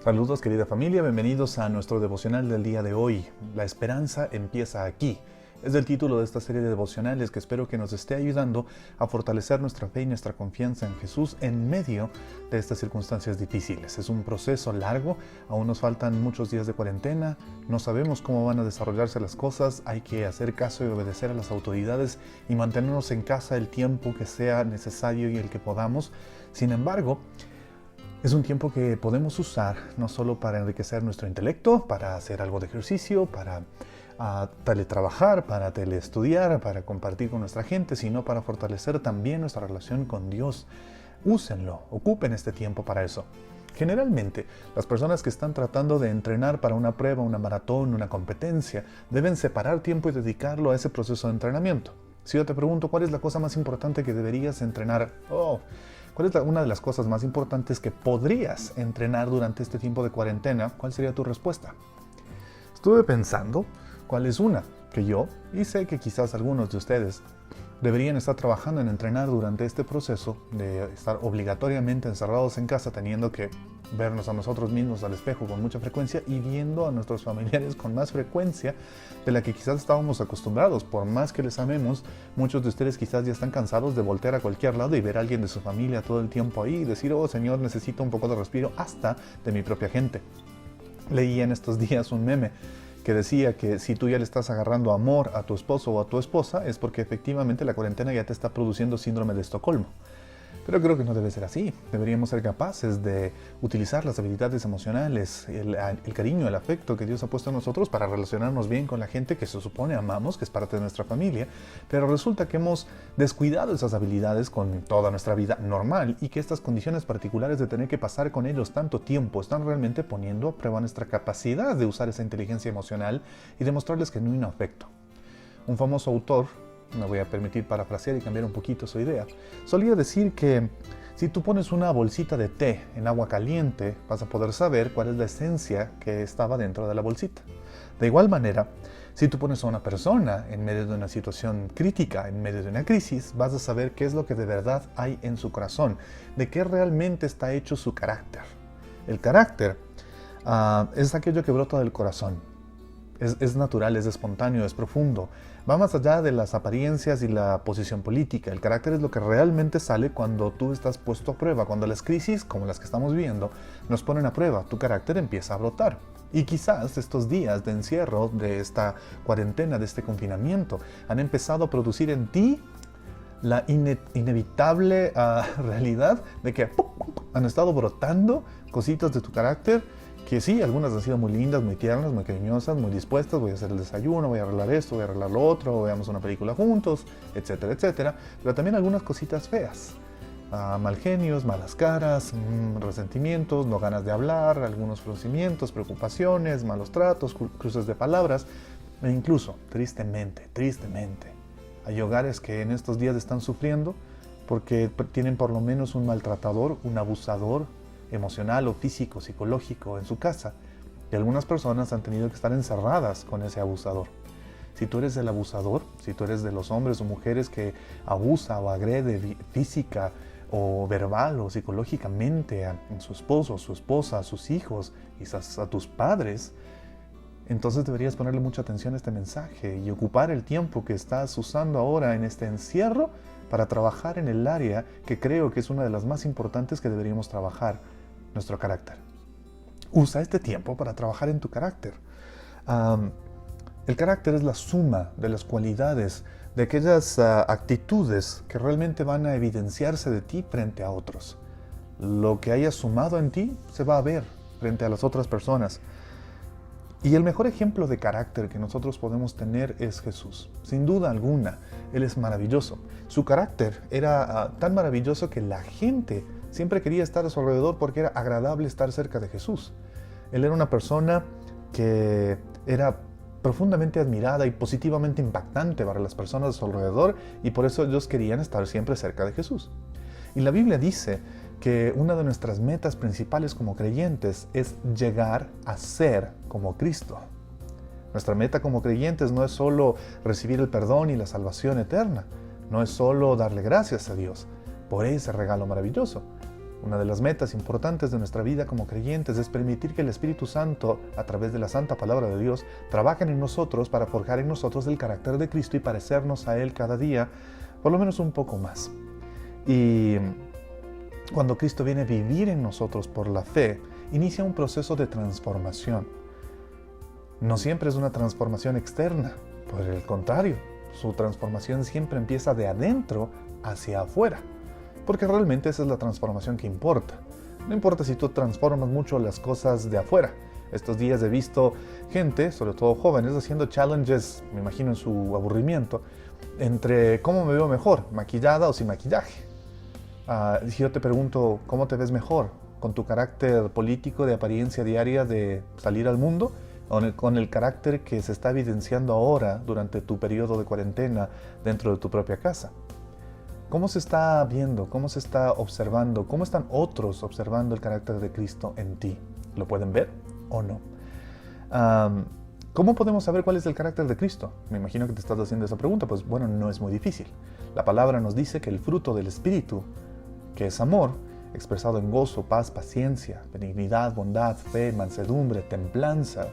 Saludos querida familia, bienvenidos a nuestro devocional del día de hoy. La esperanza empieza aquí. Es el título de esta serie de devocionales que espero que nos esté ayudando a fortalecer nuestra fe y nuestra confianza en Jesús en medio de estas circunstancias difíciles. Es un proceso largo, aún nos faltan muchos días de cuarentena, no sabemos cómo van a desarrollarse las cosas, hay que hacer caso y obedecer a las autoridades y mantenernos en casa el tiempo que sea necesario y el que podamos. Sin embargo, es un tiempo que podemos usar no solo para enriquecer nuestro intelecto, para hacer algo de ejercicio, para teletrabajar, para teleestudiar, para compartir con nuestra gente, sino para fortalecer también nuestra relación con Dios. Úsenlo, ocupen este tiempo para eso. Generalmente, las personas que están tratando de entrenar para una prueba, una maratón, una competencia, deben separar tiempo y dedicarlo a ese proceso de entrenamiento. Si yo te pregunto, ¿cuál es la cosa más importante que deberías entrenar? ¿Cuál es una de las cosas más importantes que podrías entrenar durante este tiempo de cuarentena? ¿Cuál sería tu respuesta? Estuve pensando cuál es una que yo, y sé que quizás algunos de ustedes, deberían estar trabajando en entrenar durante este proceso de estar obligatoriamente encerrados en casa, teniendo que vernos a nosotros mismos al espejo con mucha frecuencia y viendo a nuestros familiares con más frecuencia de la que quizás estábamos acostumbrados. Por más que les amemos, muchos de ustedes quizás ya están cansados de voltear a cualquier lado y ver a alguien de su familia todo el tiempo ahí y decir, oh Señor, necesito un poco de respiro hasta de mi propia gente. Leí en estos días un meme que decía que si tú ya le estás agarrando amor a tu esposo o a tu esposa es porque efectivamente la cuarentena ya te está produciendo síndrome de Estocolmo. Pero creo que no debe ser así. Deberíamos ser capaces de utilizar las habilidades emocionales, el cariño, el afecto que Dios ha puesto en nosotros para relacionarnos bien con la gente que se supone amamos, que es parte de nuestra familia, pero resulta que hemos descuidado esas habilidades con toda nuestra vida normal y que estas condiciones particulares de tener que pasar con ellos tanto tiempo están realmente poniendo a prueba nuestra capacidad de usar esa inteligencia emocional y demostrarles genuino afecto. Un famoso autor, me voy a permitir parafrasear y cambiar un poquito su idea, solía decir que si tú pones una bolsita de té en agua caliente, vas a poder saber cuál es la esencia que estaba dentro de la bolsita. De igual manera, si tú pones a una persona en medio de una situación crítica, en medio de una crisis, vas a saber qué es lo que de verdad hay en su corazón, de qué realmente está hecho su carácter. El carácter es aquello que brota del corazón. Es natural, es espontáneo, es profundo. Va más allá de las apariencias y la posición política. El carácter es lo que realmente sale cuando tú estás puesto a prueba. Cuando las crisis, como las que estamos viviendo, nos ponen a prueba, tu carácter empieza a brotar. Y quizás estos días de encierro, de esta cuarentena, de este confinamiento, han empezado a producir en ti la inevitable realidad de que han estado brotando cositas de tu carácter que sí, algunas han sido muy lindas, muy tiernas, muy cariñosas, muy dispuestas, voy a hacer el desayuno, voy a arreglar esto, voy a arreglar lo otro, veamos una película juntos, etcétera, etcétera, pero también algunas cositas feas, mal genios, malas caras, resentimientos, no ganas de hablar, algunos fruncimientos, preocupaciones, malos tratos, cruces de palabras, e incluso, tristemente, hay hogares que en estos días están sufriendo porque tienen por lo menos un maltratador, un abusador, emocional o físico, psicológico en su casa, y algunas personas han tenido que estar encerradas con ese abusador. Si tú eres el abusador, si tú eres de los hombres o mujeres que abusa o agrede física o verbal o psicológicamente a su esposo, a su esposa, a sus hijos, quizás a tus padres, entonces deberías ponerle mucha atención a este mensaje y ocupar el tiempo que estás usando ahora en este encierro para trabajar en el área que creo que es una de las más importantes que deberíamos trabajar, nuestro carácter. Usa este tiempo para trabajar en tu carácter. El carácter es la suma de las cualidades, de aquellas actitudes que realmente van a evidenciarse de ti frente a otros. Lo que hayas sumado en ti se va a ver frente a las otras personas. Y el mejor ejemplo de carácter que nosotros podemos tener es Jesús. Sin duda alguna, Él es maravilloso. Su carácter era tan maravilloso que la gente siempre quería estar a su alrededor porque era agradable estar cerca de Jesús. Él era una persona que era profundamente admirada y positivamente impactante para las personas a su alrededor y por eso ellos querían estar siempre cerca de Jesús. Y la Biblia dice que una de nuestras metas principales como creyentes es llegar a ser como Cristo. Nuestra meta como creyentes no es solo recibir el perdón y la salvación eterna, no es solo darle gracias a Dios por ese regalo maravilloso. Una de las metas importantes de nuestra vida como creyentes es permitir que el Espíritu Santo, a través de la santa palabra de Dios, trabaje en nosotros para forjar en nosotros el carácter de Cristo y parecernos a Él cada día, por lo menos un poco más. Y cuando Cristo viene a vivir en nosotros por la fe, inicia un proceso de transformación. No siempre es una transformación externa, por el contrario, su transformación siempre empieza de adentro hacia afuera, porque realmente esa es la transformación que importa. No importa si tú transformas mucho las cosas de afuera. Estos días he visto gente, sobre todo jóvenes, haciendo challenges, me imagino en su aburrimiento, entre cómo me veo mejor, maquillada o sin maquillaje. Si yo te pregunto, ¿cómo te ves mejor? ¿Con tu carácter político de apariencia diaria de salir al mundo? ¿O con el carácter que se está evidenciando ahora durante tu periodo de cuarentena dentro de tu propia casa? ¿Cómo se está viendo? ¿Cómo se está observando? ¿Cómo están otros observando el carácter de Cristo en ti? ¿Lo pueden ver o no? ¿Cómo podemos saber cuál es el carácter de Cristo? Me imagino que te estás haciendo esa pregunta. Pues bueno, no es muy difícil. La palabra nos dice que el fruto del Espíritu, que es amor, expresado en gozo, paz, paciencia, benignidad, bondad, fe, mansedumbre, templanza,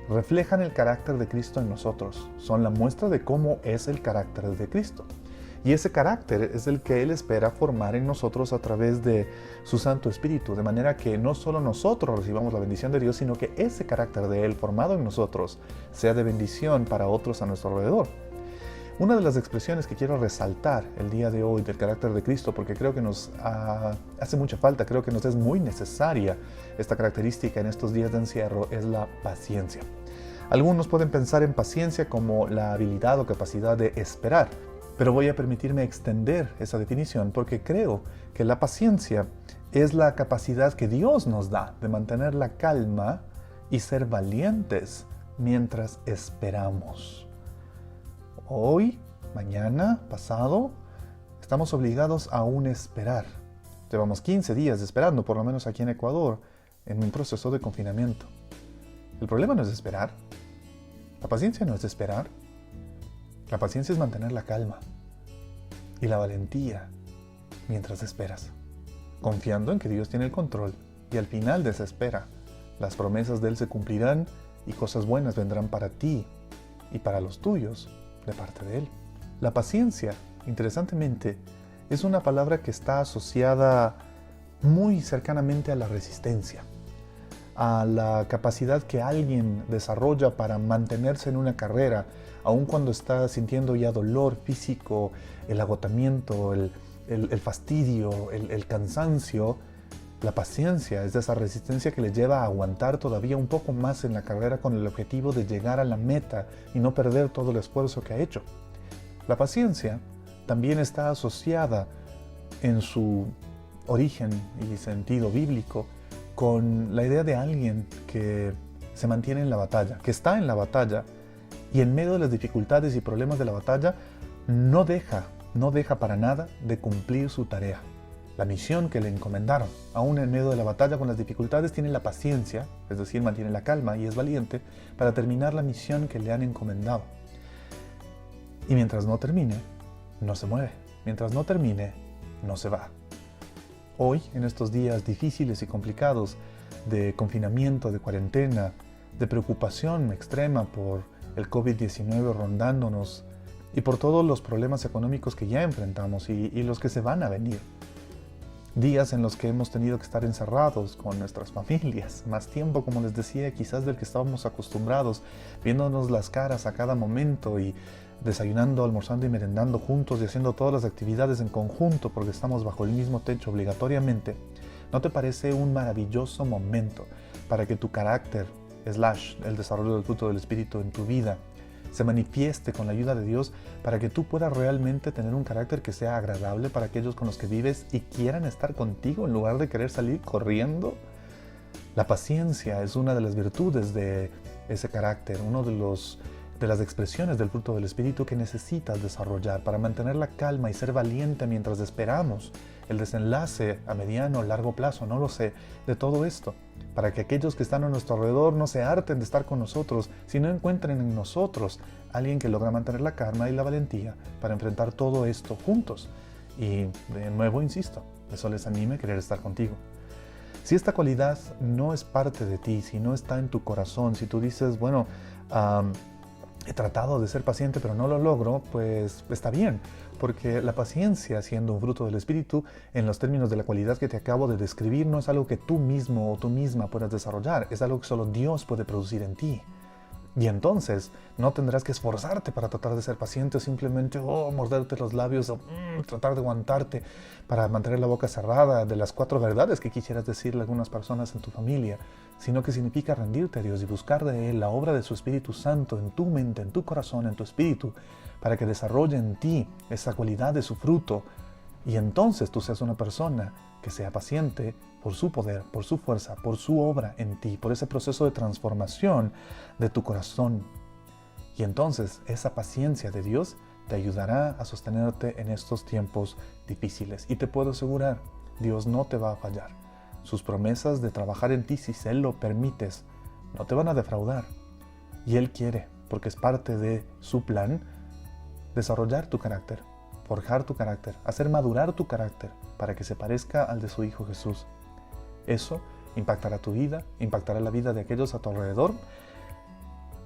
reflejan el carácter de Cristo en nosotros. Son la muestra de cómo es el carácter de Cristo. Y ese carácter es el que Él espera formar en nosotros a través de su Santo Espíritu, de manera que no solo nosotros recibamos la bendición de Dios, sino que ese carácter de Él formado en nosotros sea de bendición para otros a nuestro alrededor. Una de las expresiones que quiero resaltar el día de hoy del carácter de Cristo, porque creo que nos hace mucha falta, creo que nos es muy necesaria esta característica en estos días de encierro, es la paciencia. Algunos pueden pensar en paciencia como la habilidad o capacidad de esperar, pero voy a permitirme extender esa definición porque creo que la paciencia es la capacidad que Dios nos da de mantener la calma y ser valientes mientras esperamos. Hoy, mañana, pasado, estamos obligados a un esperar. Llevamos 15 días esperando, por lo menos aquí en Ecuador, en un proceso de confinamiento. El problema no es esperar. La paciencia no es esperar. La paciencia es mantener la calma y la valentía mientras esperas, confiando en que Dios tiene el control y al final de esa espera, las promesas de Él se cumplirán y cosas buenas vendrán para ti y para los tuyos de parte de Él. La paciencia, interesantemente, es una palabra que está asociada muy cercanamente a la resistencia, a la capacidad que alguien desarrolla para mantenerse en una carrera, aun cuando está sintiendo ya dolor físico, el agotamiento, el fastidio, el cansancio. La paciencia es esa resistencia que le lleva a aguantar todavía un poco más en la carrera con el objetivo de llegar a la meta y no perder todo el esfuerzo que ha hecho. La paciencia también está asociada en su origen y sentido bíblico con la idea de alguien que se mantiene en la batalla, que está en la batalla y en medio de las dificultades y problemas de la batalla no deja para nada de cumplir su tarea, la misión que le encomendaron. Aún en medio de la batalla con las dificultades tiene la paciencia, es decir, mantiene la calma y es valiente para terminar la misión que le han encomendado. Y mientras no termine, no se mueve. Mientras no termine, no se va. Hoy, en estos días difíciles y complicados de confinamiento, de cuarentena, de preocupación extrema por el COVID-19 rondándonos y por todos los problemas económicos que ya enfrentamos y los que se van a venir. Días en los que hemos tenido que estar encerrados con nuestras familias, más tiempo, como les decía, quizás del que estábamos acostumbrados, viéndonos las caras a cada momento y desayunando, almorzando y merendando juntos y haciendo todas las actividades en conjunto porque estamos bajo el mismo techo obligatoriamente. ¿No te parece un maravilloso momento para que tu carácter, el desarrollo del fruto del Espíritu en tu vida, se manifieste con la ayuda de Dios para que tú puedas realmente tener un carácter que sea agradable para aquellos con los que vives y quieran estar contigo en lugar de querer salir corriendo? La paciencia es una de las virtudes de ese carácter, uno de las expresiones del fruto del Espíritu que necesitas desarrollar para mantener la calma y ser valiente mientras esperamos el desenlace a mediano o largo plazo, no lo sé, de todo esto, para que aquellos que están a nuestro alrededor no se harten de estar con nosotros, sino encuentren en nosotros alguien que logra mantener la calma y la valentía para enfrentar todo esto juntos. Y de nuevo insisto, eso les anime a querer estar contigo. Si esta cualidad no es parte de ti, si no está en tu corazón, si tú dices, bueno, he tratado de ser paciente pero no lo logro, pues está bien, porque la paciencia, siendo un fruto del Espíritu, en los términos de la cualidad que te acabo de describir, no es algo que tú mismo o tú misma puedas desarrollar, es algo que solo Dios puede producir en ti. Y entonces no tendrás que esforzarte para tratar de ser paciente o simplemente morderte los labios o tratar de aguantarte para mantener la boca cerrada de las 4 verdades que quisieras decirle a algunas personas en tu familia, sino que significa rendirte a Dios y buscar de Él la obra de su Espíritu Santo en tu mente, en tu corazón, en tu espíritu, para que desarrolle en ti esa cualidad de su fruto. Y entonces tú seas una persona que sea paciente por su poder, por su fuerza, por su obra en ti, por ese proceso de transformación de tu corazón. Y entonces esa paciencia de Dios te ayudará a sostenerte en estos tiempos difíciles. Y te puedo asegurar, Dios no te va a fallar. Sus promesas de trabajar en ti, si Él lo permites, no te van a defraudar. Y Él quiere, porque es parte de su plan, desarrollar tu carácter, forjar tu carácter, hacer madurar tu carácter para que se parezca al de su Hijo Jesús. Eso impactará tu vida, impactará la vida de aquellos a tu alrededor,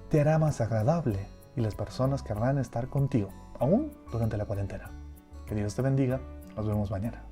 te hará más agradable y las personas querrán estar contigo, aún durante la cuarentena. Que Dios te bendiga, nos vemos mañana.